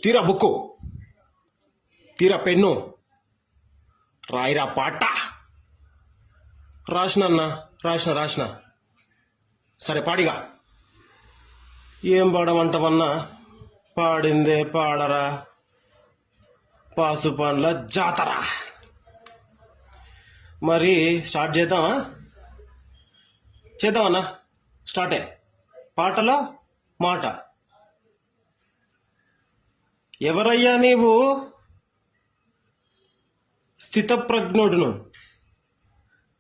తీరా బుక్కు, తీరా పెన్ను, రాయిరా పాట. రాసిన. సరే పాడిగా. ఏం పాడమంటావన్నా? పాడిందే పాడరా, పాసు పండ్ల జాతర. మరి స్టార్ట్ చేద్దామన్నా. స్టార్టే. పాటలో మాట. ఎవరయ్యా నీవు?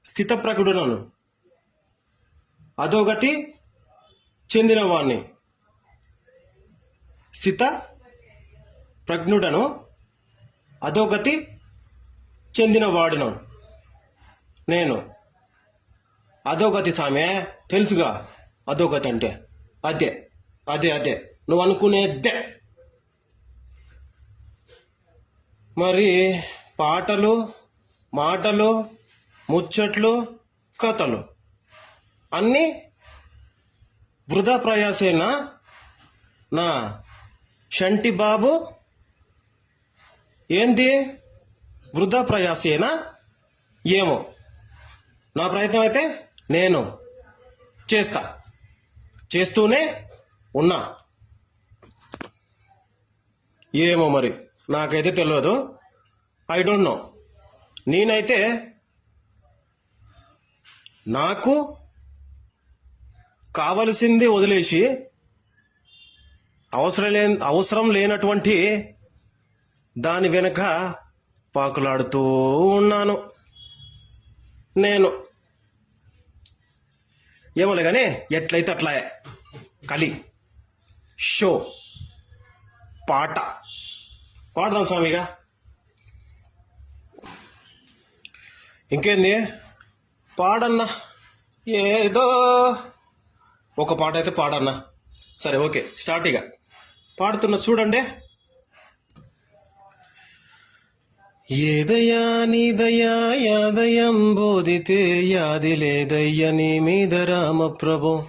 స్థితప్రజ్ఞుడును, అధోగతి చెందినవాణ్ణి. స్థిత ప్రజ్ఞుడను, అధోగతి చెందినవాడును నేను. అధోగతి సామె తెలుసుగా. అధోగతి అంటే అదే నువ్వు అనుకునేద్దే. మరి పాటలు, మాటలు, ముచ్చట్లు, కథలు అన్నీ వృధా ప్రయాసేనా నా షంటి బాబు? ఏంది వృధా ప్రయాసేనా? ఏమో, నా ప్రయత్నం అయితే నేను చేస్తూనే ఉన్నా. ఏమో మరి, నాకైతే తెలియదు. I don't know. నేనైతే నాకు కావలసింది వదిలేసి అవసరం లేనటువంటి దాని వెనుక పాకులాడుతూ ఉన్నాను నేను. ఏమోలే కానీ ఎట్లయితే అట్లా కలి షో పాడదాం స్వామిగా. ఇంకేంది పాడన్నా, ఏదో ఒక పాట అయితే పాడన్నా. సరే ఓకే, స్టార్ట్. ఇక పాడుతున్నా చూడండి. ఏదయా నీదయా యాదయం బోధితే యాది లేదయ్య నీ మీద రామ ప్రభు.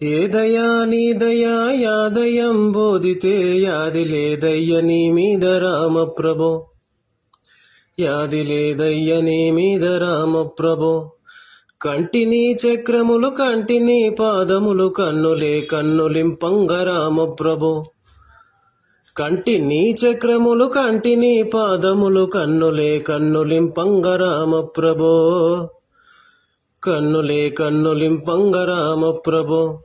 ఏదయా నీదయా యాదయం బోధితే యాది లేదయ్య నీ మీద రామ ప్రభు. యాది లేదయ్య నీ మీద రామ ప్రభు. కంటిని చక్రములు కంటిని పాదములు కన్నులే కన్నులింపంగ రామ ప్రభు. కంటిని చక్రములు కంటిని పాదములు కన్నులే కన్నులింపంగ రామ ప్రభు. కన్నులే కన్నులింపంగ రామ ప్రభు.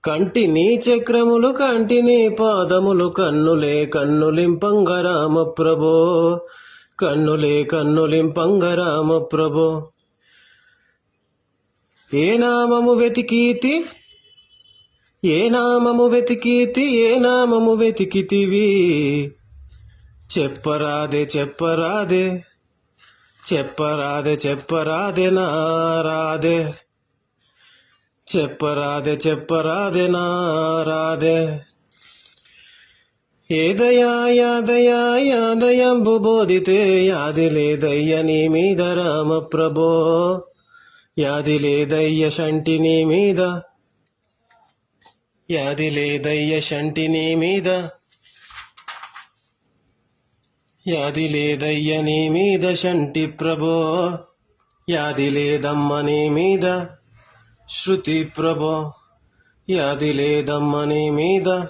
కంటిని చక్రములు కంటిని పాదములు కన్నులే కన్నులింపంగ రామ ప్రభు. కన్నులే కన్నులింపంగ రామ ప్రభు. ఏ నామము వెతికితి ఏ నామము వెతికితివి చెప్పరాదే నారాదే. చెప్పరాదే నారాదే. ఏదయా యాదయంబు బోధితే యాది లేదయ్య నీ మీద రామ ప్రభో. యాది లేదయ్య షంటి నీ మీద. యాది లేదయ్య షంటి నీ మీద. యాది లేదయ్య నీ మీద షంటి ప్రభో. యాది లేదమ్మ నీ మీద శృతి ప్రభో. యాది లేదమ్మ నీ మీద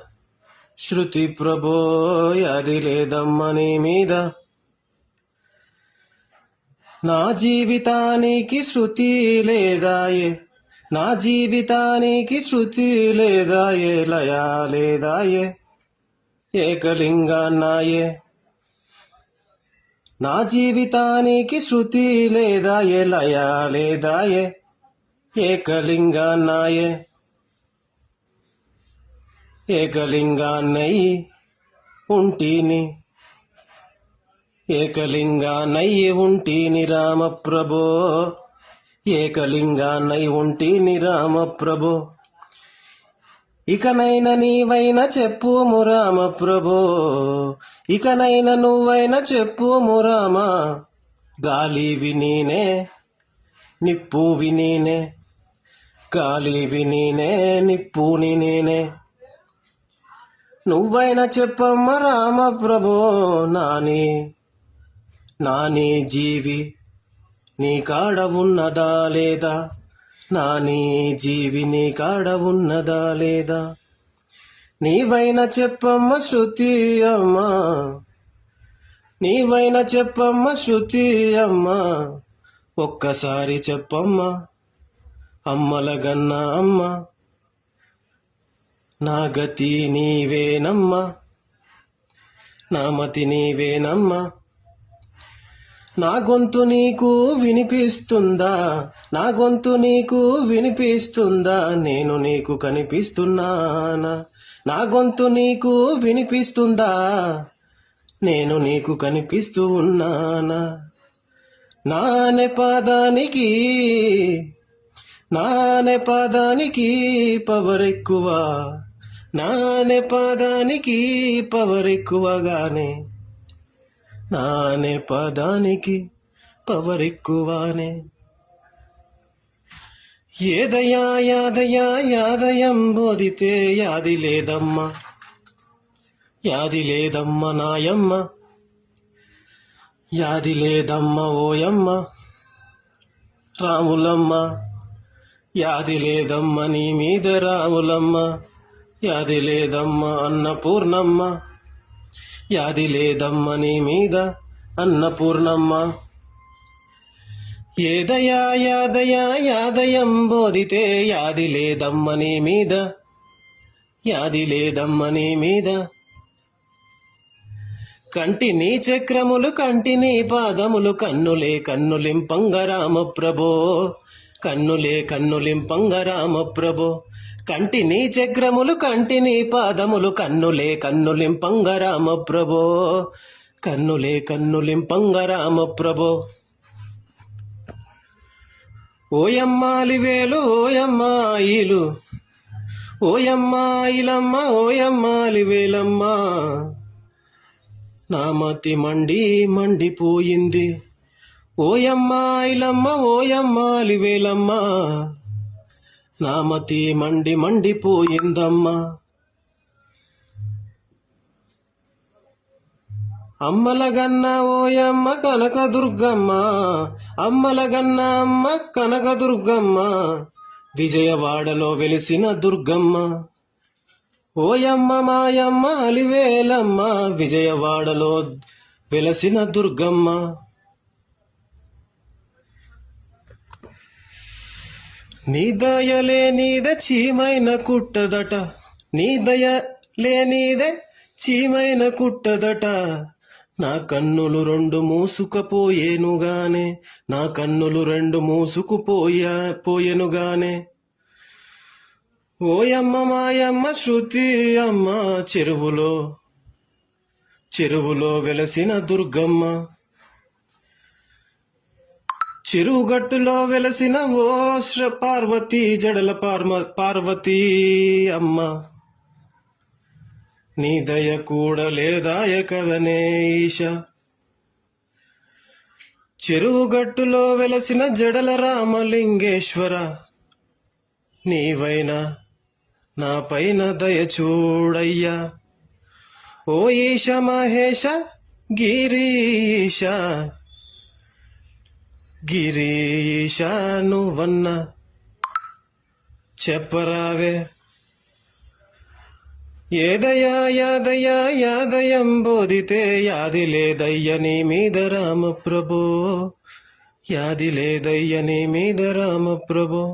శృతి ప్రభో. యాది లేదమ్మ నీ మీద. నా జీవితానికి శృతి లేదాయే. నా జీవితానికి శృతి లేదాయే. లయా లేదాయే. ఏకలింగాన్నాయే. నా జీవితానికి శృతి లేదాయే. లయా లేదాయే. ఏకలింగాన్నాయే. ఏకలింగాన్నయి ఉంటీని. ఏకలింగాన్నయి ఉంటీని రామ ప్రభో. ఏకలింగాన్నయి ఉంటీని రామ ప్రభో. ఇకనైనా నీవైనా చెప్పుము రామ ప్రభో. ఇకనైనా నువ్వైనా చెప్పుము రామ. గాలివి నీనే నిప్పువి నీనే. గాలివి నీనే నిప్పుని నేనే. నువ్వైనా చెప్పమ్మ రామ ప్రభో. నాని జీవి నీ కాడ ఉన్నదా లేదా, నాని జీవి నీ కాడ ఉన్నదా లేదా, నీవైనా చెప్పమ్మ శృతి అమ్మా, నీవైనా చెప్పమ్మ శృతి అమ్మా, ఒక్కసారి చెప్పమ్మా అమ్మలగన్న అమ్మ. నా గతి నీవేనమ్మా, నా మతి నీవేనమ్మా, నా గొంతు నీకు వినిపిస్తుందా, నా గొంతు నీకు వినిపిస్తుందా, నేను నీకు కనిపిస్తున్నానా, నా గొంతు నీకు వినిపిస్తుందా, నేను నీకు కనిపిస్తూ ఉన్నానా. నానే పాదానికి పవరెక్కువ, నానే పాదానికి పవరెక్కువగానే, నానే పాదానికి పవరెక్కువానే. ఏదయ్యా యాదయ్యా యాదయం బోధితే యాది లేదమ్మా, యాది లేదమ్మ నాయమ్మ, యాది లేదమ్మ ఓయమ్మ రాములమ్మ, యాది లేదమ్మ నీ మీద రాములమ్మ, యాది లేదమ్మ అన్నపూర్ణమ్మ, యాది లేదమ్మ నీ మీద అన్నపూర్ణమ్మ. ఏదయా యాదయా యాదయం బోధితే యాది లేదమ్మ నీ మీద, యాది లేదమ్మ నీ మీద. కంటిని చక్రములు కంటిని పాదములు, కన్నులే కన్నులింపంగ రామ ప్రభో, కన్నులే కన్నులింపంగ రామ ప్రభో. కంటిని చక్రములు కంటిని పాదములు, కన్నులే కన్నులింపంగ రామ ప్రభో, కన్నులే కన్నులింపంగ రామ ప్రభో. ఓయమ్మాలివేలు ఓయమ్మాయిలు, ఓయమ్మాయిలమ్మ ఓయమ్మాలివేలమ్మ, నా మతి మండిపోయింది, ఓయమ్మాయిలమ్మ ఓయమ్మాలివేలమ్మ, నా మతి మండిపోయిందమ్మా. అమ్మలగన్న ఓయమ్మ కనకదుర్గమ్మ, అమ్మలగన్న అమ్మ కనకదుర్గమ్మ, విజయవాడలో వెలిసిన దుర్గమ్మ. ఓయమ్మ మాయమ్మ అలివేలమ్మ, విజయవాడలో వెలసిన దుర్గమ్మ. నీ దయలేనిదే చీమైన కుట్టదట, నీ దయలేనిదే చీమైన కుట్టదట, నా కన్నులు రెండు మూసుకుపోయేనుగానే, నా కన్నులు రెండు మూసుకుపోయేనుగానే. ఓయమ్మ మాయమ్మ శృతి అమ్మ, చెరువులో వెలసిన దుర్గమ్మ, చెరువుగట్టులో వెలసిన ఓ పార్వతి, జడల పార్వతీ అమ్మ. నీ దయ కూడా లేదాయ కదనే ఈశ, చెరువుగట్టులో వెలసిన జడల రామలింగేశ్వర, నీవైనా నా పైన దయ చూడయ్యా. ఓ ఈశ మహేశ గిరీశ, గిరీశ నువ్వన్న చెప్పరావే. ఏదయ్యా యాదయ్యా యాదయం బోధితే యాది లేదయ్య నీ మీద రామ ప్రభో, యాది లేదయ్య నీ మీద రామ ప్రభో.